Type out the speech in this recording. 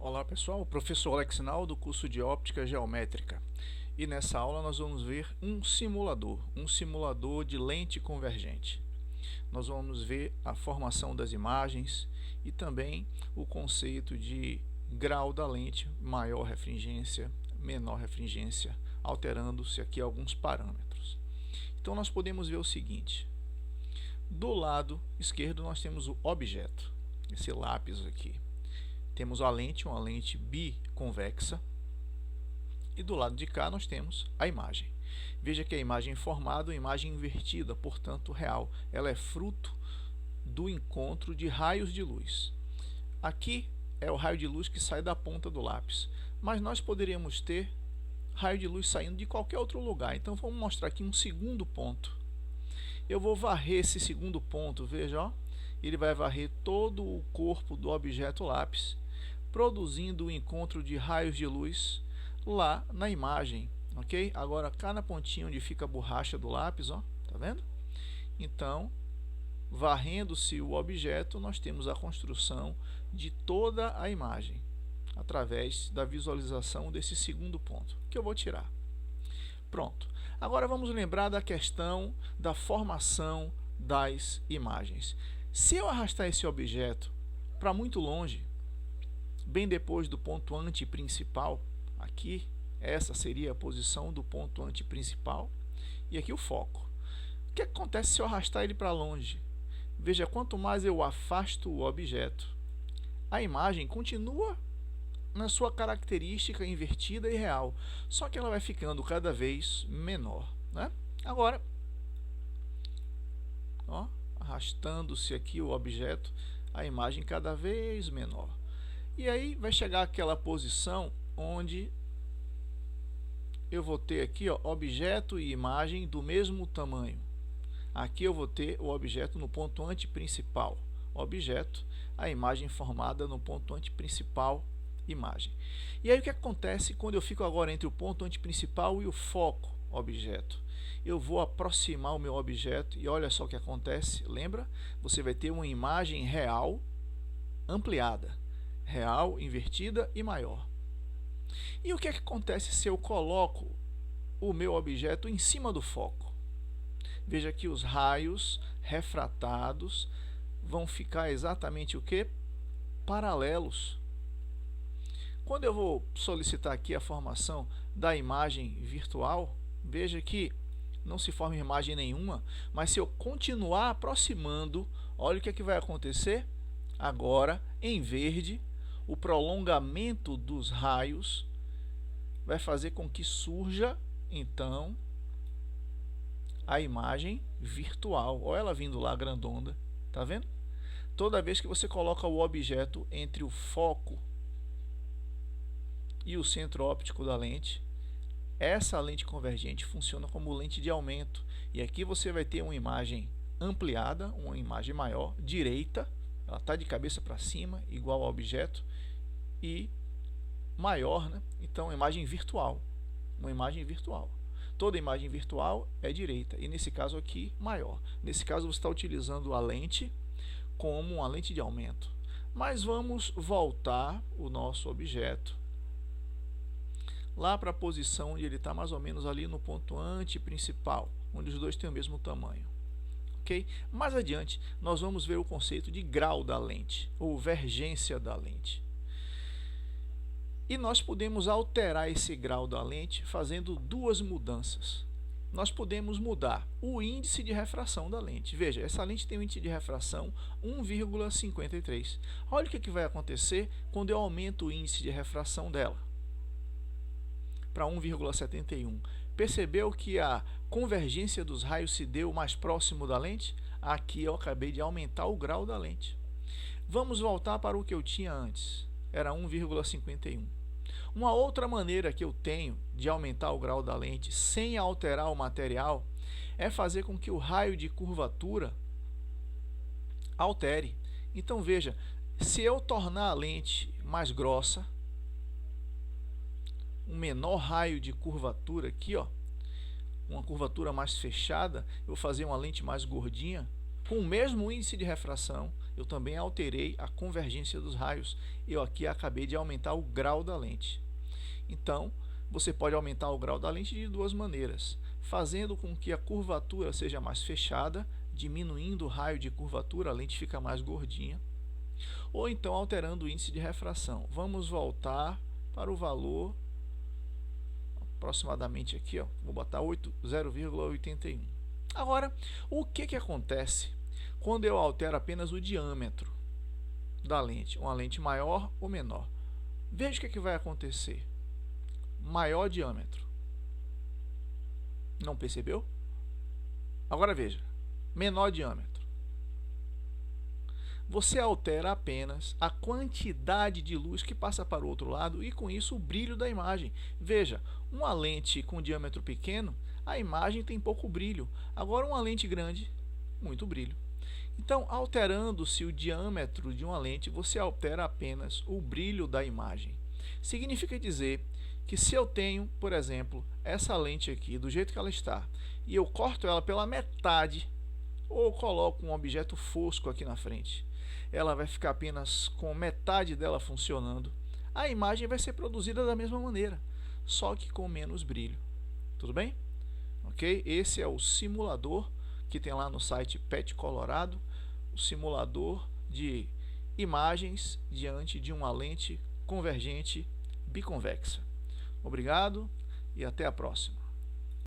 Olá pessoal, professor Alex Nau do curso de Óptica Geométrica. E nessa aula nós vamos ver um simulador de lente convergente. Nós vamos ver a formação das imagens e também o conceito de grau da lente, maior refringência, menor refringência, alterando-se aqui alguns parâmetros. Então nós podemos ver o seguinte: do lado esquerdo nós temos o objeto, esse lápis aqui. Temos a lente, uma lente biconvexa, e do lado de cá nós temos a imagem. Veja que a imagem formada é uma imagem invertida, portanto real. Ela é fruto do encontro de raios de luz. Aqui é o raio de luz que sai da ponta do lápis, mas nós poderíamos ter raio de luz saindo de qualquer outro lugar. Então vamos mostrar aqui um segundo ponto. Eu vou varrer esse segundo ponto, veja, ó, ele vai varrer todo o corpo do objeto lápis, produzindo o encontro de raios de luz lá na imagem, ok? Agora cá na pontinha onde fica a borracha do lápis, ó, tá vendo? Então, varrendo-se o objeto, nós temos a construção de toda a imagem através da visualização desse segundo ponto, que eu vou tirar. Pronto. Agora vamos lembrar da questão da formação das imagens. Se eu arrastar esse objeto para muito longe, bem depois do ponto antiprincipal, aqui, essa seria a posição do ponto antiprincipal, e aqui o foco. O que acontece se eu arrastar ele para longe? Veja, quanto mais eu afasto o objeto, a imagem continua na sua característica invertida e real, só que ela vai ficando cada vez menor, né? Agora, ó, arrastando-se aqui o objeto, a imagem cada vez menor. E aí vai chegar aquela posição onde eu vou ter aqui, ó, objeto e imagem do mesmo tamanho. Aqui eu vou ter o objeto no ponto antiprincipal, objeto, a imagem formada no ponto antiprincipal, imagem. E aí o que acontece quando eu fico agora entre o ponto antiprincipal e o foco, objeto? Eu vou aproximar o meu objeto e olha só o que acontece, lembra? Você vai ter uma imagem real ampliada, real, invertida e maior. E o que acontece se eu coloco o meu objeto em cima do foco? Veja que os raios refratados vão ficar exatamente o que? Paralelos. Quando eu vou solicitar aqui a formação da imagem virtual, veja que não se forma imagem nenhuma, mas se eu continuar aproximando, olha o que vai acontecer. Agora, em verde, o prolongamento dos raios vai fazer com que surja, então, a imagem virtual. Olha ela vindo lá, grandona, tá vendo? Toda vez que você coloca o objeto entre o foco e o centro óptico da lente, essa lente convergente funciona como lente de aumento. E aqui você vai ter uma imagem ampliada, uma imagem maior, direita, ela está de cabeça para cima, igual ao objeto, e maior, né? Então, imagem virtual, uma imagem virtual. Toda imagem virtual é direita, e nesse caso aqui, maior. Nesse caso, você está utilizando a lente como uma lente de aumento. Mas vamos voltar o nosso objeto lá para a posição onde ele está, mais ou menos ali no ponto antiprincipal, onde os dois têm o mesmo tamanho. Okay? Mais adiante, nós vamos ver o conceito de grau da lente, ou vergência da lente. E nós podemos alterar esse grau da lente fazendo duas mudanças. Nós podemos mudar o índice de refração da lente. Veja, essa lente tem um índice de refração 1,53. Olha o que vai acontecer quando eu aumento o índice de refração dela para 1,71. Percebeu que a convergência dos raios se deu mais próximo da lente? Aqui eu acabei de aumentar o grau da lente. Vamos voltar para o que eu tinha antes. Era 1,51. Uma outra maneira que eu tenho de aumentar o grau da lente sem alterar o material é fazer com que o raio de curvatura altere. Então veja, se eu tornar a lente mais grossa, um menor raio de curvatura aqui, ó, uma curvatura mais fechada, eu vou fazer uma lente mais gordinha, Com o mesmo índice de refração, eu também alterei a convergência dos raios. Eu aqui acabei de aumentar o grau da lente. Então, você pode aumentar o grau da lente de duas maneiras, fazendo com que a curvatura seja mais fechada, diminuindo o raio de curvatura, a lente fica mais gordinha, ou então alterando o índice de refração. Vamos voltar para o valor aproximadamente aqui, ó, vou botar 0,81. Agora, o que acontece quando eu altero apenas o diâmetro da lente, uma lente maior ou menor? Veja o que vai acontecer. Maior diâmetro. Não percebeu? Agora veja, menor diâmetro. Você altera apenas a quantidade de luz que passa para o outro lado e com isso o brilho da imagem. Veja, uma lente com diâmetro pequeno, a imagem tem pouco brilho. Agora uma lente grande, muito brilho. Então, alterando-se o diâmetro de uma lente, você altera apenas o brilho da imagem. Significa dizer que se eu tenho, por exemplo, essa lente aqui, do jeito que ela está, e eu corto ela pela metade, ou coloco um objeto fosco aqui na frente, ela vai ficar apenas com metade dela funcionando. A imagem vai ser produzida da mesma maneira, só que com menos brilho. Tudo bem? Ok? Esse é o simulador que tem lá no site PET Colorado, o simulador de imagens diante de uma lente convergente biconvexa. Obrigado e até a próxima.